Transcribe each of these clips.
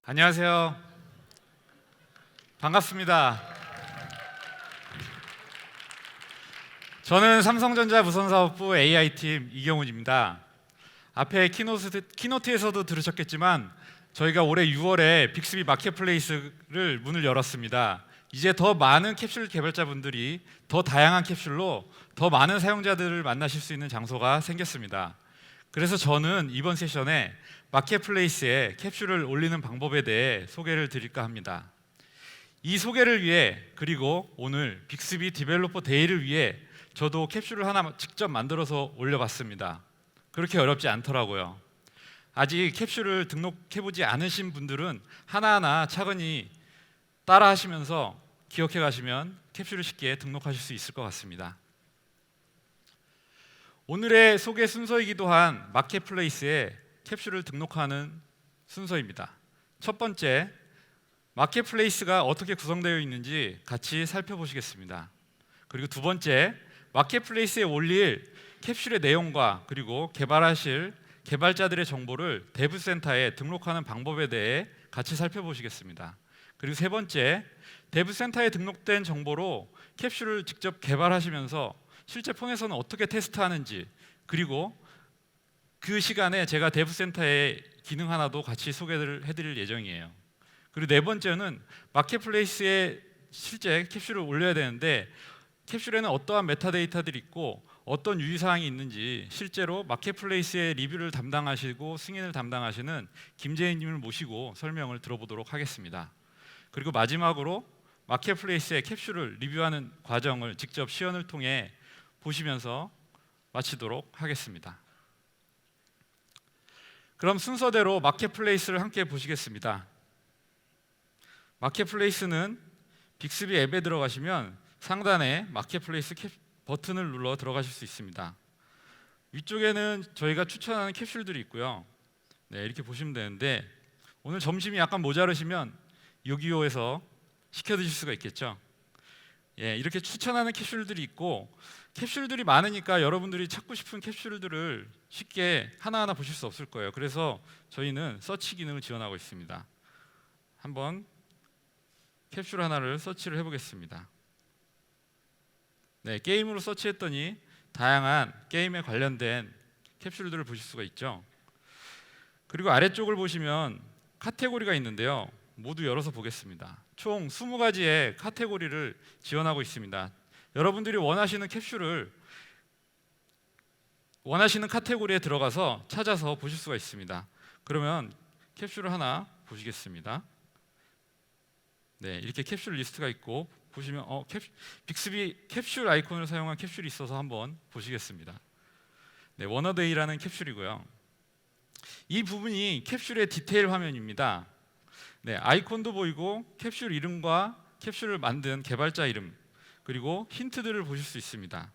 안녕하세요. 반갑습니다. 저는 삼성전자 무선사업부 AI팀 이경훈입니다. 앞에 키노트에서도 들으셨겠지만 저희가 올해 6월에 빅스비 마켓플레이스를 문을 열었습니다. 이제 더 많은 캡슐 개발자분들이 더 다양한 캡슐로 더 많은 사용자들을 만나실 수 있는 장소가 생겼습니다. 그래서 저는 이번 세션에 마켓플레이스에 캡슐을 올리는 방법에 대해 소개를 드릴까 합니다. 이 소개를 위해, 그리고 오늘 빅스비 디벨로퍼 데이를 위해 저도 캡슐을 하나 직접 만들어서 올려봤습니다. 그렇게 어렵지 않더라고요. 아직 캡슐을 등록해보지 않으신 분들은 하나하나 차근히 따라 하시면서 기억해 가시면 캡슐을 쉽게 등록하실 수 있을 것 같습니다. 오늘의 소개 순서이기도 한 마켓플레이스에 캡슐을 등록하는 순서입니다. 첫 번째, 마켓플레이스가 어떻게 구성되어 있는지 같이 살펴보시겠습니다. 그리고 두 번째, 마켓플레이스에 올릴 캡슐의 내용과 그리고 개발하실 개발자들의 정보를 데브센터에 등록하는 방법에 대해 같이 살펴보시겠습니다. 그리고 세 번째, 데브센터에 등록된 정보로 캡슐을 직접 개발하시면서 실제 폰에서는 어떻게 테스트하는지, 그리고 그 시간에 제가 데브센터의 기능 하나도 같이 소개를 해드릴 예정이에요. 그리고 네 번째는 마켓플레이스에 실제 캡슐을 올려야 되는데 캡슐에는 어떠한 메타데이터들이 있고 어떤 유의사항이 있는지 실제로 마켓플레이스의 리뷰를 담당하시고 승인을 담당하시는 김재인님을 모시고 설명을 들어보도록 하겠습니다. 그리고 마지막으로 마켓플레이스의 캡슐을 리뷰하는 과정을 직접 시연을 통해 보시면서 마치도록 하겠습니다. 그럼 순서대로 마켓플레이스를 함께 보시겠습니다. 마켓플레이스는 빅스비 앱에 들어가시면 상단에 마켓플레이스 버튼을 눌러 들어가실 수 있습니다. 위쪽에는 저희가 추천하는 캡슐들이 있고요. 이렇게 보시면 되는데 오늘 점심이 약간 모자르시면 요기요에서 시켜 드실 수가 있겠죠. 이렇게 추천하는 캡슐들이 있고 캡슐들이 많으니까 여러분들이 찾고 싶은 캡슐들을 쉽게 하나하나 보실 수 없을 거예요. 그래서 저희는 서치 기능을 지원하고 있습니다. 한번 캡슐 하나를 서치를 해보겠습니다. 게임으로 서치했더니 다양한 게임에 관련된 캡슐들을 보실 수가 있죠. 그리고 아래쪽을 보시면 카테고리가 있는데요. 모두 열어서 보겠습니다. 총 20가지의 카테고리를 지원하고 있습니다. 여러분들이 원하시는 캡슐을 원하시는 카테고리에 들어가서 찾아서 보실 수가 있습니다. 그러면 캡슐을 하나 보시겠습니다. 이렇게 캡슐 리스트가 있고 보시면 빅스비 캡슐 아이콘을 사용한 캡슐이 있어서 한번 보시겠습니다. 워너데이라는 캡슐이고요. 이 부분이 캡슐의 디테일 화면입니다. 아이콘도 보이고 캡슐 이름과 캡슐을 만든 개발자 이름, 그리고 힌트들을 보실 수 있습니다.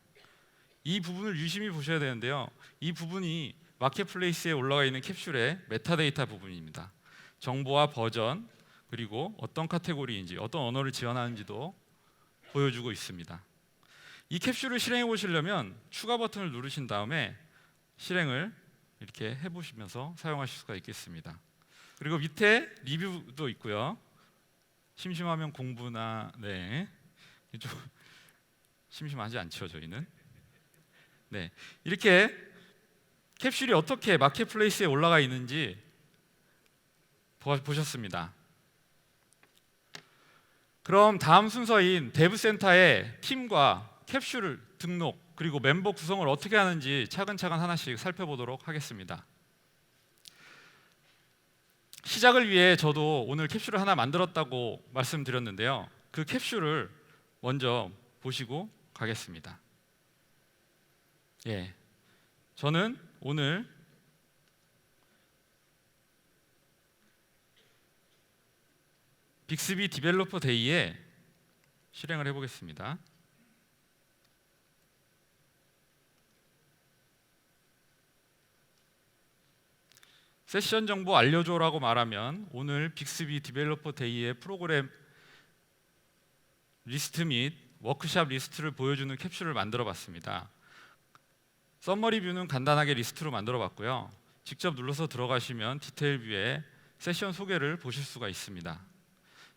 이 부분을 유심히 보셔야 되는데요. 이 부분이 마켓플레이스에 올라가 있는 캡슐의 메타데이터 부분입니다. 정보와 버전, 그리고 어떤 카테고리인지, 어떤 언어를 지원하는지도 보여주고 있습니다. 이 캡슐을 실행해 보시려면 추가 버튼을 누르신 다음에 실행을 이렇게 해보시면서 사용하실 수가 있겠습니다. 그리고 밑에 리뷰도 있고요. 심심하면 공부나 좀 심심하지 않죠, 저희는. 이렇게 캡슐이 어떻게 마켓플레이스에 올라가 있는지 보셨습니다. 그럼 다음 순서인 데브센터의 팀과 캡슐 등록 그리고 멤버 구성을 어떻게 하는지 차근차근 하나씩 살펴보도록 하겠습니다. 시작을 위해 저도 오늘 캡슐을 하나 만들었다고 말씀드렸는데요. 그 캡슐을 먼저 보시고 가겠습니다. 저는 오늘 빅스비 디벨로퍼 데이에 실행을 해보겠습니다. 세션 정보 알려줘라고 말하면 오늘 빅스비 디벨로퍼 데이의 프로그램 리스트 및 워크샵 리스트를 보여주는 캡슐을 만들어 봤습니다. 썸머리 뷰는 간단하게 리스트로 만들어 봤고요. 직접 눌러서 들어가시면 디테일 뷰에 세션 소개를 보실 수가 있습니다.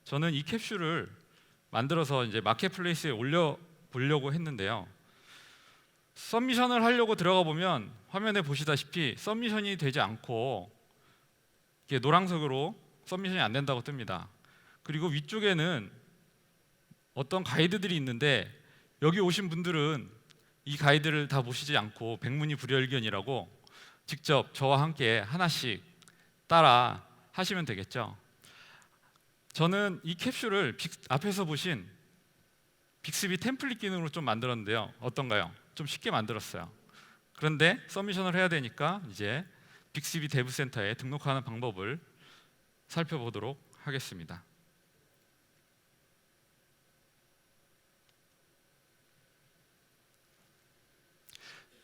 저는 이 캡슐을 만들어서 이제 마켓플레이스에 올려 보려고 했는데요. 서미션을 하려고 들어가 보면 화면에 보시다시피 서미션이 되지 않고 이게 노란색으로 서미션이 안 된다고 뜹니다. 그리고 위쪽에는 어떤 가이드들이 있는데 여기 오신 분들은 이 가이드를 다 보시지 않고 백문이 불여일견이라고 직접 저와 함께 하나씩 따라 하시면 되겠죠. 저는 이 캡슐을 앞에서 보신 빅스비 템플릿 기능으로 좀 만들었는데요. 어떤가요? 좀 쉽게 만들었어요. 그런데 서미션을 해야 되니까 이제 빅스비 데브센터에 등록하는 방법을 살펴보도록 하겠습니다.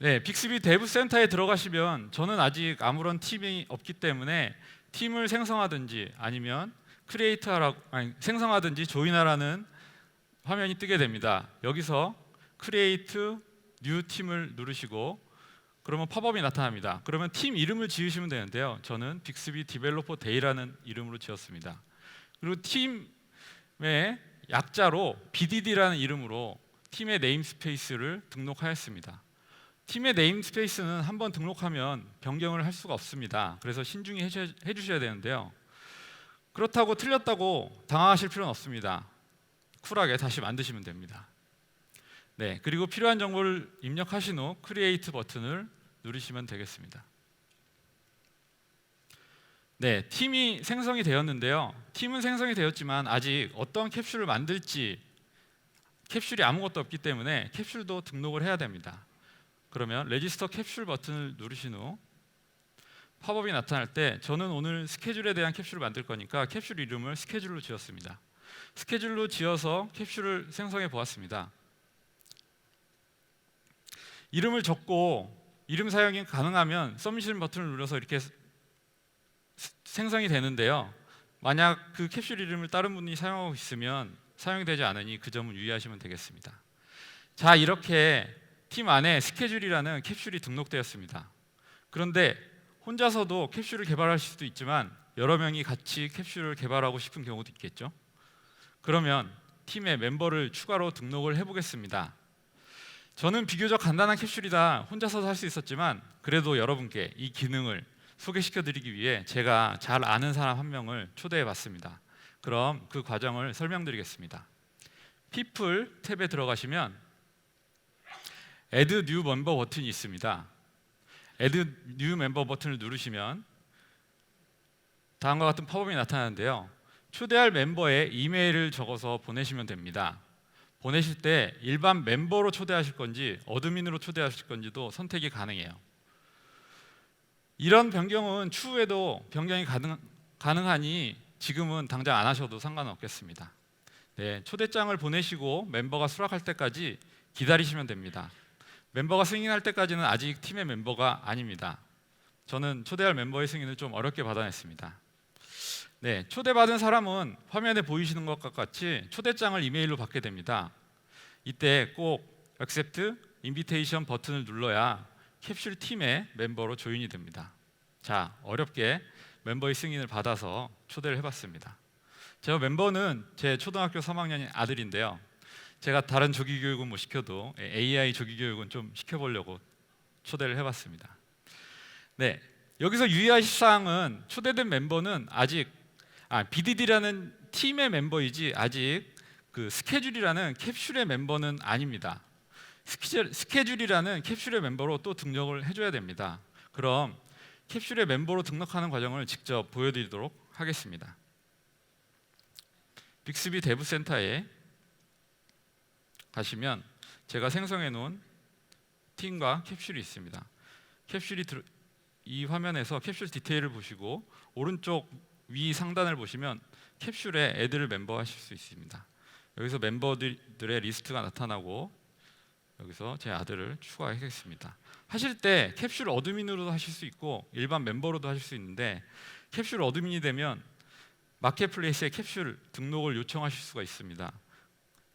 네, 빅스비 데브센터에 들어가시면 저는 아직 아무런 팀이 없기 때문에 팀을 생성하든지 아니면 생성하든지 조인하라는 화면이 뜨게 됩니다. 여기서 크리에이트 뉴 팀을 누르시고 그러면 팝업이 나타납니다. 그러면 팀 이름을 지으시면 되는데요. 저는 빅스비 디벨로퍼 데이라는 이름으로 지었습니다. 그리고 팀의 약자로 BDD라는 이름으로 팀의 네임스페이스를 등록하였습니다. 팀의 네임스페이스는 한번 등록하면 변경을 할 수가 없습니다. 그래서 신중히 해주셔야 되는데요. 그렇다고 틀렸다고 당황하실 필요는 없습니다. 쿨하게 다시 만드시면 됩니다. 네, 그리고 필요한 정보를 입력하신 후 크리에이트 버튼을 누르시면 되겠습니다. 네, 팀이 생성이 되었는데요. 팀은 생성이 되었지만 아직 어떤 캡슐을 만들지 캡슐이 아무것도 없기 때문에 캡슐도 등록을 해야 됩니다. 그러면 레지스터 캡슐 버튼을 누르신 후 팝업이 나타날 때 저는 오늘 스케줄에 대한 캡슐을 만들 거니까 캡슐 이름을 스케줄로 지었습니다. 스케줄로 지어서 캡슐을 생성해 보았습니다. 이름을 적고 이름 사용이 가능하면 서미션 버튼을 눌러서 이렇게 생성이 되는데요. 만약 그 캡슐 이름을 다른 분이 사용하고 있으면 사용이 되지 않으니 그 점을 유의하시면 되겠습니다. 자, 이렇게 팀 안에 스케줄이라는 캡슐이 등록되었습니다. 그런데 혼자서도 캡슐을 개발하실 수도 있지만 여러 명이 같이 캡슐을 개발하고 싶은 경우도 있겠죠. 그러면 팀의 멤버를 추가로 등록을 해보겠습니다. 저는 비교적 간단한 캡슐이다 혼자서도 할 수 있었지만 그래도 여러분께 이 기능을 소개시켜드리기 위해 제가 잘 아는 사람 한 명을 초대해봤습니다. 그럼 그 과정을 설명드리겠습니다. People 탭에 들어가시면 Add New Member 버튼이 있습니다. Add New Member 버튼을 누르시면 다음과 같은 팝업이 나타나는데요. 초대할 멤버의 이메일을 적어서 보내시면 됩니다. 보내실 때 일반 멤버로 초대하실 건지 어드민으로 초대하실 건지도 선택이 가능해요. 이런 변경은 추후에도 변경이 가능하니 지금은 당장 안 하셔도 상관은 없겠습니다. 네, 초대장을 보내시고 멤버가 수락할 때까지 기다리시면 됩니다. 멤버가 승인할 때까지는 아직 팀의 멤버가 아닙니다. 저는 초대할 멤버의 승인을 좀 어렵게 받아냈습니다. 네, 초대받은 사람은 화면에 보이시는 것과 같이 초대장을 이메일로 받게 됩니다. 이때 꼭 Accept Invitation 버튼을 눌러야 캡슐 팀의 멤버로 조인이 됩니다. 자, 어렵게 멤버의 승인을 받아서 초대를 해봤습니다. 제가 멤버는 제 초등학교 3학년 아들인데요. 제가 다른 조기 교육은 못 시켜도 AI 조기 교육은 좀 시켜보려고 초대를 해봤습니다. 네, 여기서 유의하실 사항은 초대된 멤버는 아직 BDD라는 팀의 멤버이지 아직 그 스케줄이라는 캡슐의 멤버는 아닙니다. 스케줄이라는 캡슐의 멤버로 또 등록을 해줘야 됩니다. 그럼 캡슐의 멤버로 등록하는 과정을 직접 보여드리도록 하겠습니다. 빅스비 데브센터에 가시면 제가 생성해 놓은 팀과 캡슐이 있습니다. 이 화면에서 캡슐 디테일을 보시고 오른쪽 위 상단을 보시면 캡슐에 애드를 멤버 하실 수 있습니다. 여기서 멤버들의 리스트가 나타나고 여기서 제 아들을 추가하겠습니다. 하실 때 캡슐 어드민으로도 하실 수 있고 일반 멤버로도 하실 수 있는데 캡슐 어드민이 되면 마켓플레이스에 캡슐 등록을 요청하실 수가 있습니다.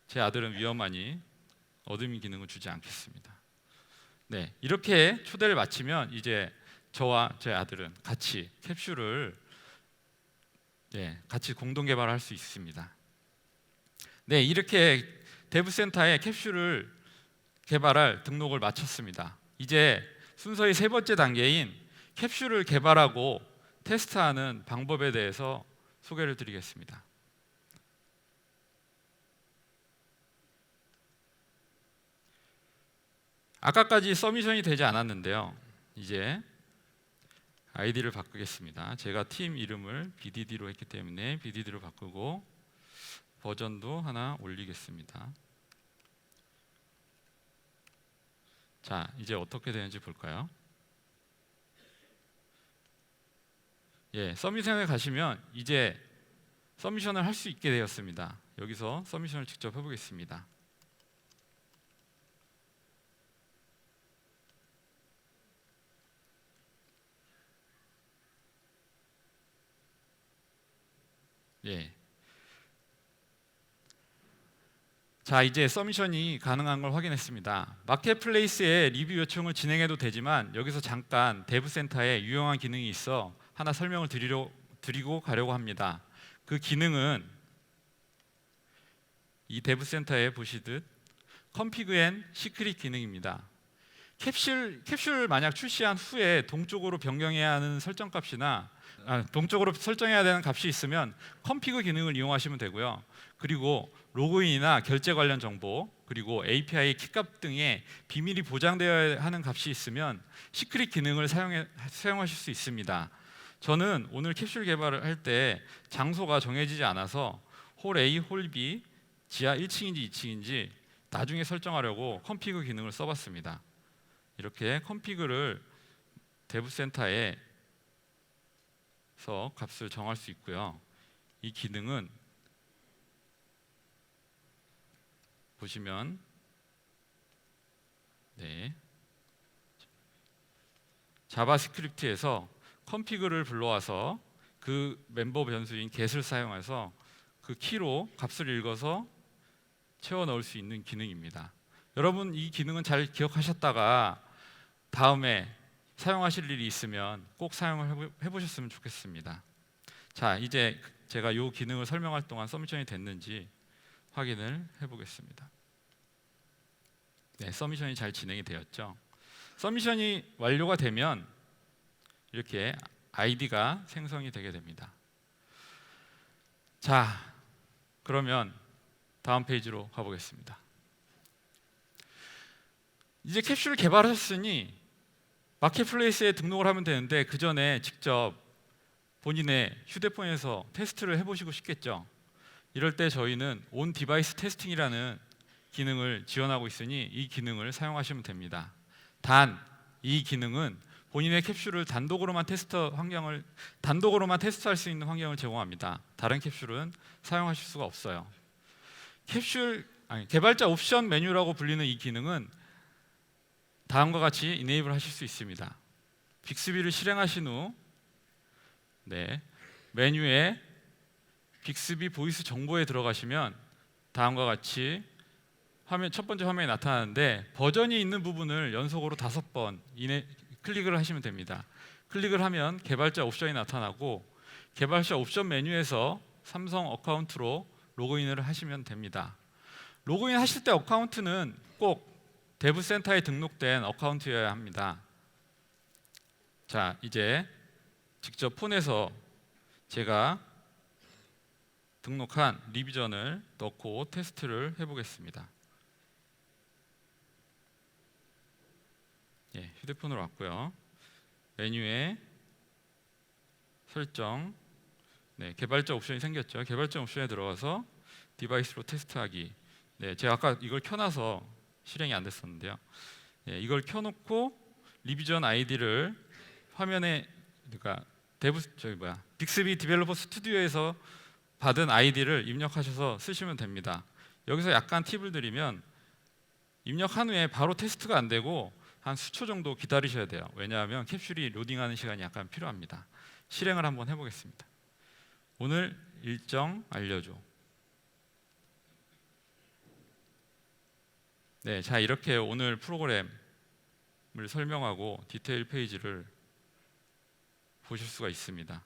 제 아들은 위험하니 어드민 기능을 주지 않겠습니다. 네, 이렇게 초대를 마치면 이제 저와 제 아들은 같이 캡슐을 같이 공동 개발할 수 있습니다. 네, 이렇게 데브센터에 캡슐을 개발할 등록을 마쳤습니다. 이제 순서의 세 번째 단계인 캡슐을 개발하고 테스트하는 방법에 대해서 소개를 드리겠습니다. 아까까지 서미션이 되지 않았는데요. 이제 아이디를 바꾸겠습니다. 제가 팀 이름을 BDD로 했기 때문에 BDD로 바꾸고 버전도 하나 올리겠습니다. 자, 이제 어떻게 되는지 볼까요? 서미션에 가시면 이제 서미션을 할 수 있게 되었습니다. 여기서 서미션을 직접 해보겠습니다. 자, 이제 서미션이 가능한 걸 확인했습니다. 마켓플레이스에 리뷰 요청을 진행해도 되지만 여기서 잠깐 데브센터에 유용한 기능이 있어 하나 설명을 드리고 가려고 합니다. 그 기능은 이 데브센터에 보시듯 config and secret 기능입니다. 캡슐 만약 출시한 후에 동쪽으로 변경해야 하는 설정값이나 동쪽으로 설정해야 되는 값이 있으면 config 기능을 이용하시면 되고요. 그리고 로그인이나 결제 관련 정보, 그리고 API 키값 등의 비밀이 보장되어야 하는 값이 있으면 시크릿 기능을 사용하실 수 있습니다. 저는 오늘 캡슐 개발을 할 때 장소가 정해지지 않아서 홀 A, 홀 B, 지하 1층인지 2층인지 나중에 설정하려고 config 기능을 써봤습니다. 이렇게 config를 데브센터에서 값을 정할 수 있고요. 이 기능은 보시면 자바스크립트에서 config를 불러와서 그 멤버 변수인 get을 사용해서 그 키로 값을 읽어서 채워 넣을 수 있는 기능입니다. 여러분 이 기능은 잘 기억하셨다가 다음에 사용하실 일이 있으면 꼭 사용을 해보셨으면 좋겠습니다. 자, 이제 제가 이 기능을 설명할 동안 서미션이 됐는지 확인을 해보겠습니다. 서미션이 잘 진행이 되었죠. 서미션이 완료가 되면 이렇게 아이디가 생성이 되게 됩니다. 자, 그러면 다음 페이지로 가보겠습니다. 이제 캡슐을 개발하셨으니 마켓플레이스에 등록을 하면 되는데 그 전에 직접 본인의 휴대폰에서 테스트를 해보시고 싶겠죠. 이럴 때 저희는 온 디바이스 테스팅이라는 기능을 지원하고 있으니 이 기능을 사용하시면 됩니다. 단 이 기능은 본인의 캡슐을 단독으로만 테스트할 수 있는 환경을 제공합니다. 다른 캡슐은 사용하실 수가 없어요. 개발자 옵션 메뉴라고 불리는 이 기능은 다음과 같이 이네이블 하실 수 있습니다. 빅스비를 실행하신 후 메뉴에 빅스비 보이스 정보에 들어가시면 다음과 같이 첫 번째 화면이 나타나는데 버전이 있는 부분을 연속으로 5번 클릭을 하시면 됩니다. 클릭을 하면 개발자 옵션이 나타나고 개발자 옵션 메뉴에서 삼성 어카운트로 로그인을 하시면 됩니다. 로그인 하실 때 어카운트는 꼭 데브센터에 등록된 어카운트여야 합니다. 자, 이제 직접 폰에서 제가 등록한 리비전을 넣고 테스트를 해보겠습니다. 휴대폰으로 왔고요. 메뉴에 설정, 개발자 옵션이 생겼죠. 개발자 옵션에 들어가서 디바이스로 테스트하기. 제가 아까 이걸 켜놔서 실행이 안 됐었는데요. 이걸 켜놓고 리비전 아이디를 화면에 빅스비 디벨로퍼 스튜디오에서 받은 아이디를 입력하셔서 쓰시면 됩니다. 여기서 약간 팁을 드리면 입력한 후에 바로 테스트가 안 되고 한 수초 정도 기다리셔야 돼요. 왜냐하면 캡슐이 로딩하는 시간이 약간 필요합니다. 실행을 한번 해보겠습니다. 오늘 일정 알려줘. 자, 이렇게 오늘 프로그램을 설명하고 디테일 페이지를 보실 수가 있습니다.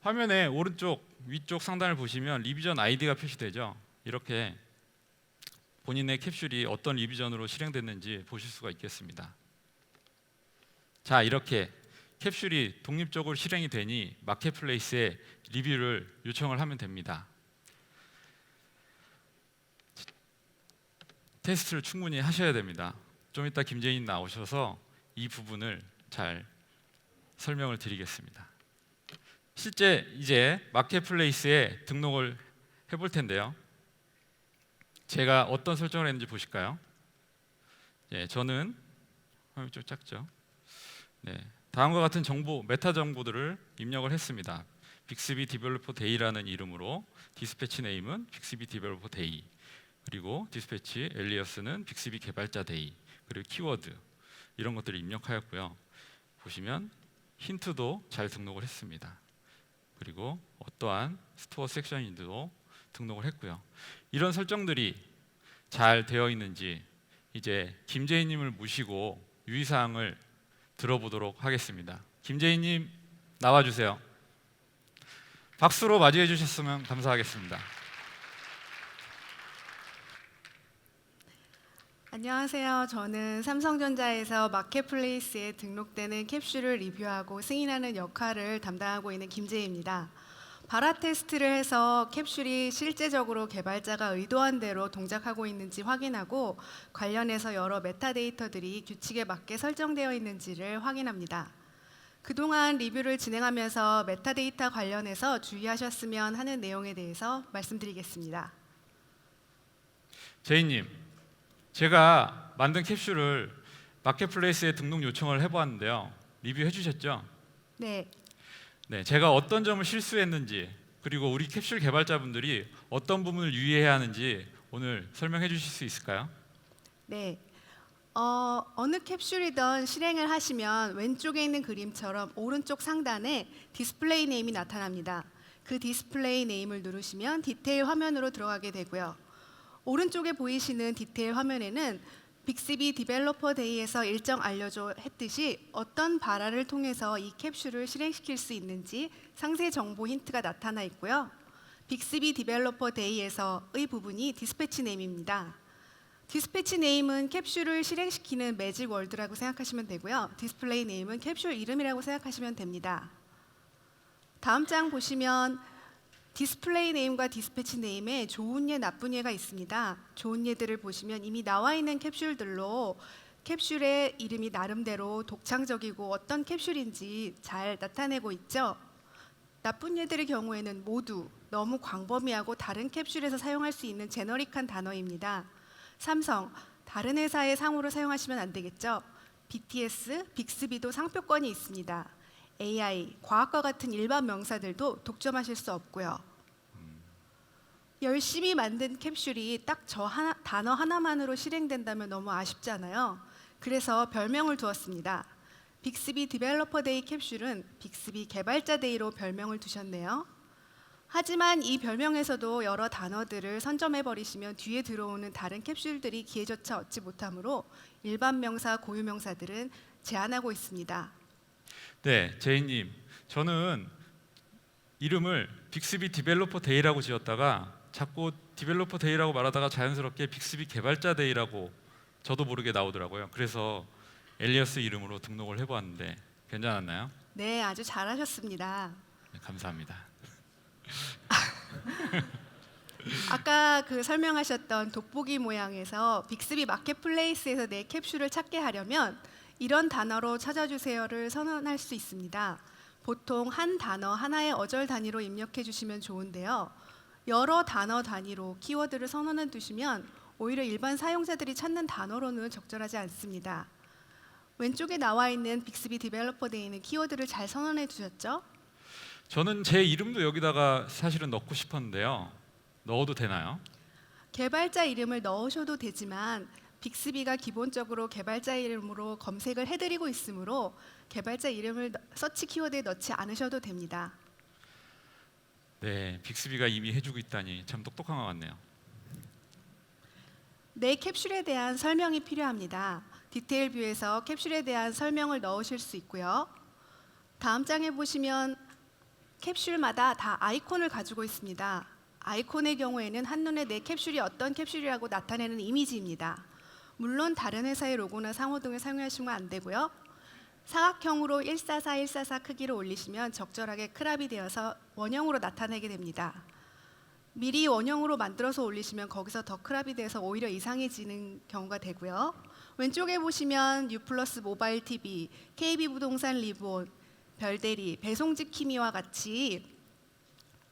화면에 오른쪽 위쪽 상단을 보시면 리비전 아이디가 표시되죠. 이렇게 본인의 캡슐이 어떤 리비전으로 실행됐는지 보실 수가 있겠습니다. 자, 이렇게 캡슐이 독립적으로 실행이 되니 마켓플레이스에 리뷰를 요청을 하면 됩니다. 테스트를 충분히 하셔야 됩니다. 좀 이따 김재인 나오셔서 이 부분을 잘 설명을 드리겠습니다. 실제 이제 마켓플레이스에 등록을 해볼 텐데요. 제가 어떤 설정을 했는지 보실까요? 예, 저는 화면이 좀 작죠. 네, 다음과 같은 정보, 메타 정보들을 입력을 했습니다. 빅스비 디벨로퍼 데이라는 이름으로 디스패치 네임은 빅스비 디벨로퍼 데이, 그리고 디스패치 엘리어스는 빅스비 개발자 데이, 그리고 키워드 이런 것들을 입력하였고요. 보시면 힌트도 잘 등록을 했습니다. 그리고 어떠한 스토어 섹션인도 등록을 했고요. 이런 설정들이 잘 되어 있는지 이제 김재희님을 모시고 유의사항을 들어보도록 하겠습니다. 김재희님 나와주세요. 박수로 맞이해 주셨으면 감사하겠습니다. 안녕하세요. 저는 삼성전자에서 마켓플레이스에 등록되는 캡슐을 리뷰하고 승인하는 역할을 담당하고 있는 김재희입니다. 발화 테스트를 해서 캡슐이 실제적으로 개발자가 의도한 대로 동작하고 있는지 확인하고 관련해서 여러 메타데이터들이 규칙에 맞게 설정되어 있는지를 확인합니다. 그동안 리뷰를 진행하면서 메타데이터 관련해서 주의하셨으면 하는 내용에 대해서 말씀드리겠습니다. 재희님, 제가 만든 캡슐을 마켓플레이스에 등록 요청을 해보았는데요. 리뷰해 주셨죠? 네. 네, 제가 어떤 점을 실수했는지, 그리고 우리 캡슐 개발자분들이 어떤 부분을 유의해야 하는지 오늘 설명해 주실 수 있을까요? 네. 어느 캡슐이든 실행을 하시면 왼쪽에 있는 그림처럼 오른쪽 상단에 디스플레이 네임이 나타납니다. 그 디스플레이 네임을 누르시면 디테일 화면으로 들어가게 되고요. 오른쪽에 보이시는 디테일 화면에는 빅스비 디벨로퍼 데이에서 일정 알려줘 했듯이 어떤 발화를 통해서 이 캡슐을 실행시킬 수 있는지 상세 정보 힌트가 나타나 있고요. 빅스비 디벨로퍼 데이에서의 부분이 디스패치 네임입니다. 디스패치 네임은 캡슐을 실행시키는 매직 월드라고 생각하시면 되고요. 디스플레이 네임은 캡슐 이름이라고 생각하시면 됩니다. 다음 장 보시면 디스플레이 네임과 디스패치 네임에 좋은 예, 나쁜 예가 있습니다. 좋은 예들을 보시면 이미 나와 있는 캡슐들로 캡슐의 이름이 나름대로 독창적이고 어떤 캡슐인지 잘 나타내고 있죠. 나쁜 예들의 경우에는 모두 너무 광범위하고 다른 캡슐에서 사용할 수 있는 제너릭한 단어입니다. 삼성, 다른 회사의 상호를 사용하시면 안 되겠죠. BTS, 빅스비도 상표권이 있습니다. AI, 과학과 같은 일반 명사들도 독점하실 수 없고요. 열심히 만든 캡슐이 딱 저 단어 하나만으로 실행된다면 너무 아쉽지 않아요? 그래서 별명을 두었습니다. 빅스비 디벨로퍼 데이 캡슐은 빅스비 개발자 데이로 별명을 두셨네요. 하지만 이 별명에서도 여러 단어들을 선점해 버리시면 뒤에 들어오는 다른 캡슐들이 기회조차 얻지 못하므로 일반 명사, 고유 명사들은 제한하고 있습니다. 네, 제이님, 저는 이름을 빅스비 디벨로퍼 데이라고 지었다가 자꾸 디벨로퍼 데이라고 말하다가 자연스럽게 빅스비 개발자 데이라고 저도 모르게 나오더라고요. 그래서 엘리어스 이름으로 등록을 해보았는데 괜찮았나요? 네, 아주 잘하셨습니다. 네, 감사합니다. 아까 그 설명하셨던 돋보기 모양에서 빅스비 마켓플레이스에서 내 캡슐을 찾게 하려면 이런 단어로 찾아주세요를 선언할 수 있습니다. 보통 한 단어 하나의 어절 단위로 입력해 주시면 좋은데요. 여러 단어 단위로 키워드를 선언해 두시면 오히려 일반 사용자들이 찾는 단어로는 적절하지 않습니다. 왼쪽에 나와 있는 빅스비 디벨로퍼 데이는 키워드를 잘 선언해 두셨죠? 저는 제 이름도 여기다가 사실은 넣고 싶었는데요. 넣어도 되나요? 개발자 이름을 넣으셔도 되지만 빅스비가 기본적으로 개발자 이름으로 검색을 해드리고 있으므로 개발자 이름을 서치 키워드에 넣지 않으셔도 됩니다. 네, 빅스비가 이미 해주고 있다니 참 똑똑한 것 같네요. 내 캡슐에 대한 설명이 필요합니다. 디테일 뷰에서 캡슐에 대한 설명을 넣으실 수 있고요. 다음 장에 보시면 캡슐마다 다 아이콘을 가지고 있습니다. 아이콘의 경우에는 한눈에 내 캡슐이 어떤 캡슐이라고 나타내는 이미지입니다. 물론 다른 회사의 로고나 상호 등을 사용하시면 안 되고요. 사각형으로 144, 144 크기로 올리시면 적절하게 크랍이 되어서 원형으로 나타내게 됩니다. 미리 원형으로 만들어서 올리시면 거기서 더 크랍이 돼서 오히려 이상해지는 경우가 되고요. 왼쪽에 보시면 유플러스 모바일 TV, KB부동산 리본, 별대리, 배송직 키미와 같이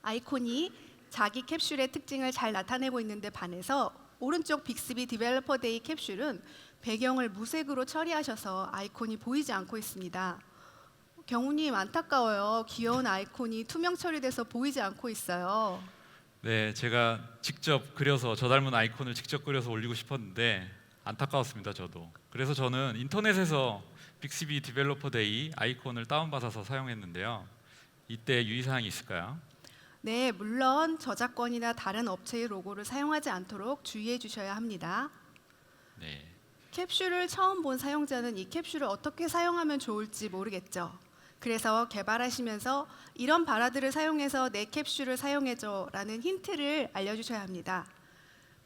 아이콘이 자기 캡슐의 특징을 잘 나타내고 있는데 반해서 오른쪽 빅스비 디벨로퍼 데이 캡슐은 배경을 무색으로 처리하셔서 아이콘이 보이지 않고 있습니다. 경우님 안타까워요. 귀여운 아이콘이 투명 처리돼서 보이지 않고 있어요. 네, 제가 직접 그려서 저 닮은 아이콘을 직접 그려서 올리고 싶었는데 안타까웠습니다, 저도. 그래서 저는 인터넷에서 빅스비 디벨로퍼 데이 아이콘을 다운받아서 사용했는데요. 이때 유의사항이 있을까요? 네, 물론 저작권이나 다른 업체의 로고를 사용하지 않도록 주의해 주셔야 합니다. 네, 캡슐을 처음 본 사용자는 이 캡슐을 어떻게 사용하면 좋을지 모르겠죠. 그래서 개발하시면서 이런 바라드를 사용해서 내 캡슐을 사용해줘 라는 힌트를 알려주셔야 합니다.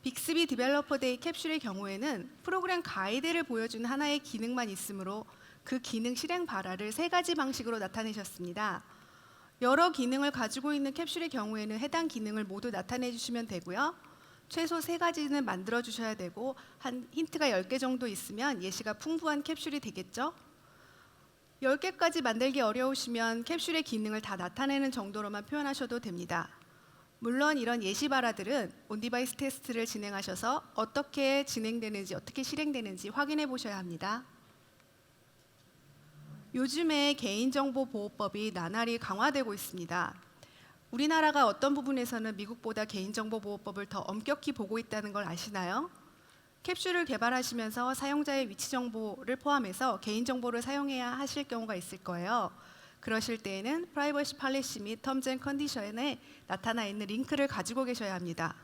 빅스비 디벨로퍼 데이 캡슐의 경우에는 프로그램 가이드를 보여주는 하나의 기능만 있으므로 그 기능 실행 바라를 3가지 방식으로 나타내셨습니다. 여러 기능을 가지고 있는 캡슐의 경우에는 해당 기능을 모두 나타내 주시면 되고요. 최소 3가지는 만들어 주셔야 되고 한 힌트가 10개 정도 있으면 예시가 풍부한 캡슐이 되겠죠. 10개까지 만들기 어려우시면 캡슐의 기능을 다 나타내는 정도로만 표현하셔도 됩니다. 물론 이런 예시 바라들은 온디바이스 테스트를 진행하셔서 어떻게 진행되는지 어떻게 실행되는지 확인해 보셔야 합니다. 요즘에 개인정보보호법이 나날이 강화되고 있습니다. 우리나라가 어떤 부분에서는 미국보다 개인정보보호법을 더 엄격히 보고 있다는 걸 아시나요? 캡슐을 개발하시면서 사용자의 위치 정보를 포함해서 개인정보를 사용해야 하실 경우가 있을 거예요. 그러실 때에는 프라이버시 팔리시 및 텀즈 앤 컨디션에 나타나 있는 링크를 가지고 계셔야 합니다.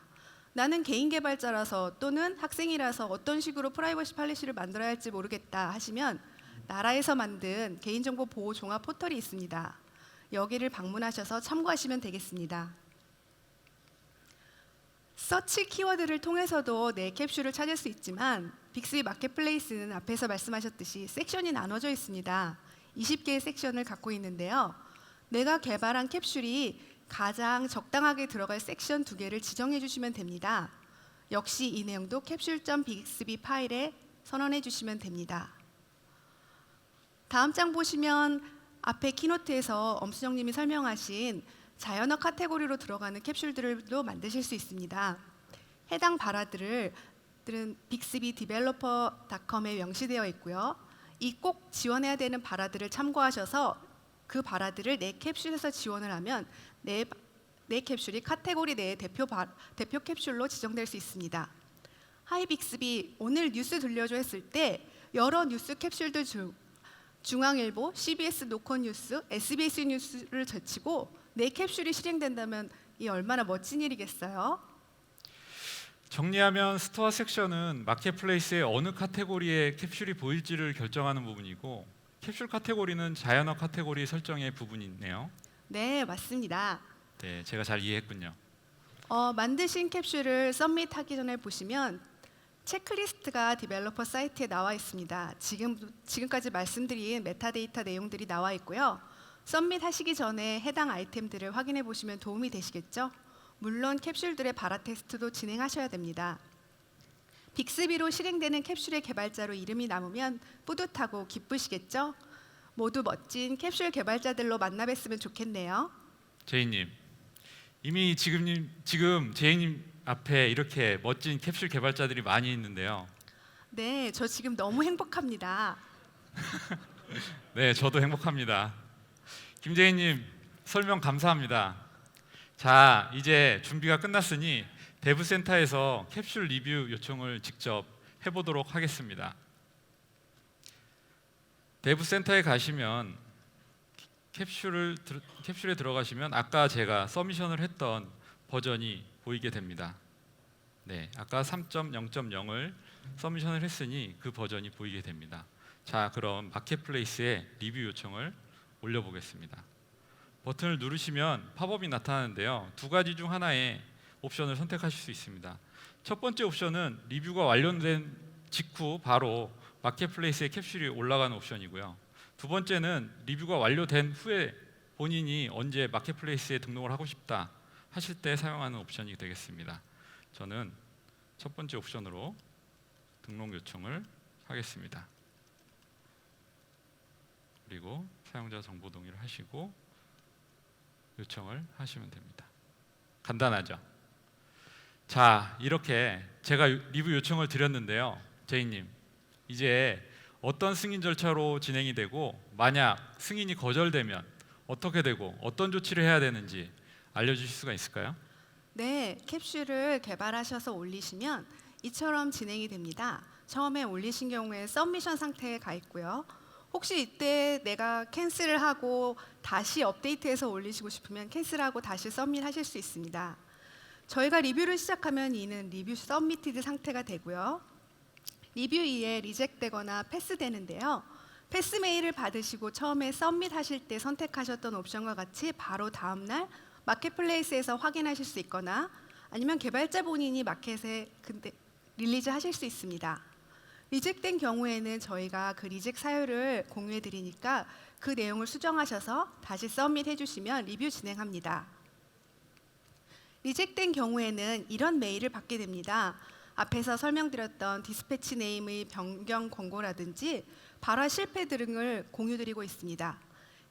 나는 개인 개발자라서 또는 학생이라서 어떤 식으로 프라이버시 팔리시를 만들어야 할지 모르겠다 하시면 나라에서 만든 개인정보 보호 종합 포털이 있습니다. 여기를 방문하셔서 참고하시면 되겠습니다. 서치 키워드를 통해서도 내 캡슐을 찾을 수 있지만 빅스비 마켓플레이스는 앞에서 말씀하셨듯이 섹션이 나눠져 있습니다. 20개의 섹션을 갖고 있는데요. 내가 개발한 캡슐이 가장 적당하게 들어갈 섹션 2개를 지정해 주시면 됩니다. 역시 이 내용도 capsule.bixby 파일에 선언해 주시면 됩니다. 다음 장 보시면 앞에 키노트에서 엄수정 님이 설명하신 자연어 카테고리로 들어가는 캡슐들도 만드실 수 있습니다. 해당 바라들은 bixbydeveloper.com에 명시되어 있고요. 이 꼭 지원해야 되는 바라들을 참고하셔서 그 바라들을 내 캡슐에서 지원을 하면 내 캡슐이 카테고리 내의 대표 캡슐로 지정될 수 있습니다. 하이 빅스비 오늘 뉴스 들려줘 했을 때 여러 뉴스 캡슐들 중 중앙일보, CBS 노컷뉴스, SBS 뉴스를 제치고 내 캡슐이 실행된다면 이 얼마나 멋진 일이겠어요? 정리하면 스토어 섹션은 마켓플레이스의 어느 카테고리에 캡슐이 보일지를 결정하는 부분이고 캡슐 카테고리는 자연어 카테고리 설정의 부분이 있네요. 네, 맞습니다. 네, 제가 잘 이해했군요. 만드신 캡슐을 서밋하기 전에 보시면 체크리스트가 디벨로퍼 사이트에 나와 있습니다. 지금까지 말씀드린 메타데이터 내용들이 나와 있고요. 서밋하시기 전에 해당 아이템들을 확인해 보시면 도움이 되시겠죠? 물론 캡슐들의 바라 테스트도 진행하셔야 됩니다. 빅스비로 실행되는 캡슐의 개발자로 이름이 남으면 뿌듯하고 기쁘시겠죠? 모두 멋진 캡슐 개발자들로 만나 뵀으면 좋겠네요. 제이님, 이미 지금 제이님 앞에 이렇게 멋진 캡슐 개발자들이 많이 있는데요. 네, 저 지금 너무 행복합니다. 네, 저도 행복합니다. 김제이님 설명 감사합니다. 자, 이제 준비가 끝났으니 데브센터에서 캡슐 리뷰 요청을 직접 해보도록 하겠습니다. 데브센터에 가시면 캡슐에 들어가시면 아까 제가 서미션을 했던 버전이 보이게 됩니다. 네, 아까 3.0.0을 서미션을 했으니 그 버전이 보이게 됩니다. 자, 그럼 마켓플레이스에 리뷰 요청을 올려보겠습니다. 버튼을 누르시면 팝업이 나타나는데요. 두 가지 중 하나의 옵션을 선택하실 수 있습니다. 첫 번째 옵션은 리뷰가 완료된 직후 바로 마켓플레이스에 캡슐이 올라가는 옵션이고요. 두 번째는 리뷰가 완료된 후에 본인이 언제 마켓플레이스에 등록을 하고 싶다 하실 때 사용하는 옵션이 되겠습니다. 저는 첫 번째 옵션으로 등록 요청을 하겠습니다. 그리고 사용자 정보 동의를 하시고 요청을 하시면 됩니다. 간단하죠? 자, 이렇게 제가 리뷰 요청을 드렸는데요. 제이님, 이제 어떤 승인 절차로 진행이 되고 만약 승인이 거절되면 어떻게 되고 어떤 조치를 해야 되는지 알려주실 수가 있을까요? 네, 캡슐을 개발하셔서 올리시면 이처럼 진행이 됩니다. 처음에 올리신 경우에 서미션 상태에 가 있고요. 혹시 이때 내가 캔슬을 하고 다시 업데이트해서 올리시고 싶으면 캔슬하고 다시 서밋하실 수 있습니다. 저희가 리뷰를 시작하면 이는 리뷰 서미티드 상태가 되고요. 리뷰 이에 리젝되거나 패스되는데요. 패스 메일을 받으시고 처음에 서밋하실 때 선택하셨던 옵션과 같이 바로 다음 날 마켓플레이스에서 확인하실 수 있거나 아니면 개발자 본인이 마켓에 릴리즈 하실 수 있습니다. 리젝된 경우에는 저희가 그 리젝 사유를 공유해 드리니까 그 내용을 수정하셔서 다시 서밋 해주시면 리뷰 진행합니다. 리젝된 경우에는 이런 메일을 받게 됩니다. 앞에서 설명드렸던 디스패치 네임의 변경 권고라든지 발화 실패 등을 공유드리고 있습니다.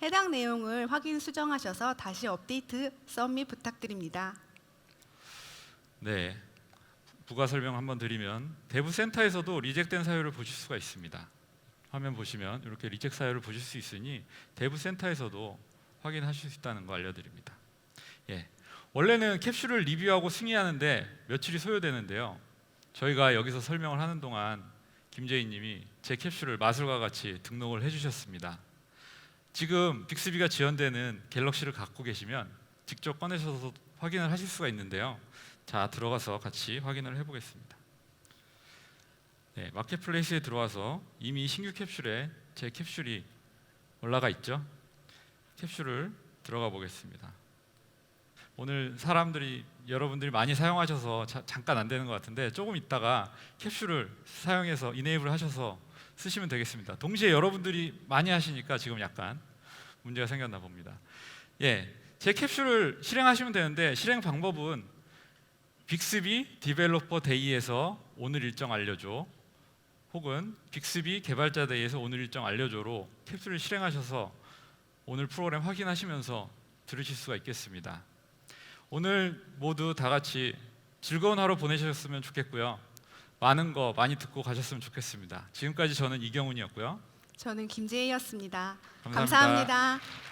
해당 내용을 확인 수정하셔서 다시 업데이트 서밋 부탁드립니다. 네, 부가 설명 한번 드리면 대부 센터에서도 리젝된 사유를 보실 수가 있습니다. 화면 보시면 이렇게 리젝 사유를 보실 수 있으니 대부 센터에서도 확인하실 수 있다는 거 알려드립니다. 예, 원래는 캡슐을 리뷰하고 승인하는데 며칠이 소요되는데요. 저희가 여기서 설명을 하는 동안 김재희님이 제 캡슐을 마술과 같이 등록을 해주셨습니다. 지금 빅스비가 지원되는 갤럭시를 갖고 계시면 직접 꺼내셔서 확인을 하실 수가 있는데요. 자, 들어가서 같이 확인을 해보겠습니다. 네, 마켓플레이스에 들어와서 이미 신규 캡슐에 제 캡슐이 올라가 있죠. 캡슐을 들어가 보겠습니다. 오늘 여러분들이 많이 사용하셔서 잠깐 안 되는 것 같은데 조금 있다가 캡슐을 사용해서 이네이블 하셔서 쓰시면 되겠습니다. 동시에 여러분들이 많이 하시니까 지금 약간 문제가 생겼나 봅니다. 예, 제 캡슐을 실행하시면 되는데 실행 방법은 빅스비 디벨로퍼 데이에서 오늘 일정 알려줘 혹은 빅스비 개발자 데이에서 오늘 일정 알려줘로 캡슐을 실행하셔서 오늘 프로그램 확인하시면서 들으실 수가 있겠습니다. 오늘 모두 다 같이 즐거운 하루 보내셨으면 좋겠고요. 많은 거 많이 듣고 가셨으면 좋겠습니다. 지금까지 저는 이경훈이었고요. 저는 김재희였습니다. 감사합니다. 감사합니다.